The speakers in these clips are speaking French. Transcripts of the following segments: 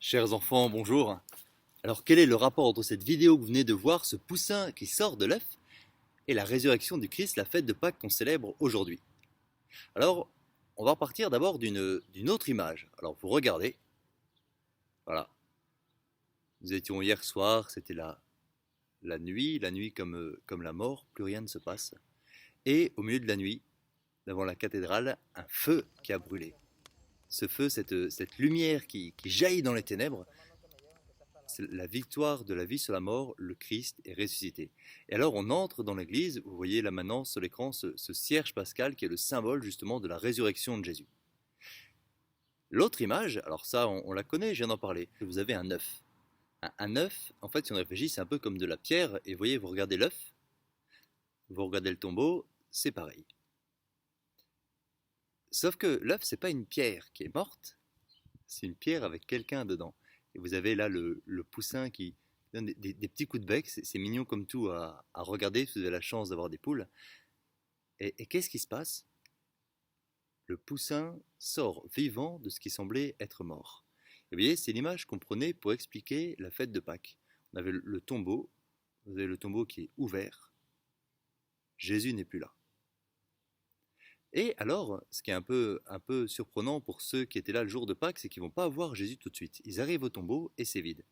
Chers enfants, bonjour. Alors quel est le rapport entre cette vidéo que vous venez de voir, ce poussin qui sort de l'œuf, et la résurrection du Christ, la fête de Pâques qu'on célèbre aujourd'hui? Alors, on va repartir d'abord d'une autre image. Alors vous regardez, voilà, nous étions hier soir, c'était la nuit comme la mort, plus rien ne se passe. Et au milieu de la nuit, devant la cathédrale, un feu qui a brûlé. Ce feu, cette lumière qui jaillit dans les ténèbres, c'est la victoire de la vie sur la mort, le Christ est ressuscité. Et alors on entre dans l'église, vous voyez là maintenant sur l'écran ce cierge pascal qui est le symbole justement de la résurrection de Jésus. L'autre image, alors ça on la connaît, je viens d'en parler, vous avez un œuf. Un œuf, en fait si on réfléchit, c'est un peu comme de la pierre, et vous voyez, vous regardez l'œuf, vous regardez le tombeau, c'est pareil. Sauf que l'œuf, c'est pas une pierre qui est morte, c'est une pierre avec quelqu'un dedans. Et vous avez là le poussin qui donne des petits coups de bec, c'est mignon comme tout à regarder si vous avez la chance d'avoir des poules. Et qu'est-ce qui se passe? Le poussin sort vivant de ce qui semblait être mort. Et vous voyez, c'est l'image qu'on prenait pour expliquer la fête de Pâques. On avait le tombeau, vous avez le tombeau qui est ouvert, Jésus n'est plus là. Et alors, ce qui est un peu surprenant pour ceux qui étaient là le jour de Pâques, c'est qu'ils ne vont pas voir Jésus tout de suite. Ils arrivent au tombeau et c'est vide.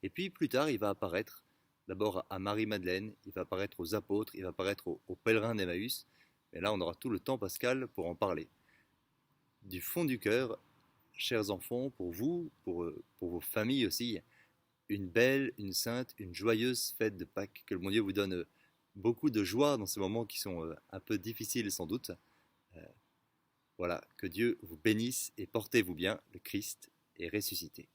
Et puis plus tard, il va apparaître d'abord à Marie-Madeleine, il va apparaître aux apôtres, il va apparaître aux pèlerins d'Emmaüs. Et là, on aura tout le temps, Pascal, pour en parler. Du fond du cœur, chers enfants, pour vous, pour vos familles aussi, une belle, une sainte, une joyeuse fête de Pâques. Que le bon Dieu vous donne beaucoup de joie dans ces moments qui sont un peu difficiles sans doute. Voilà, que Dieu vous bénisse et portez-vous bien, le Christ est ressuscité.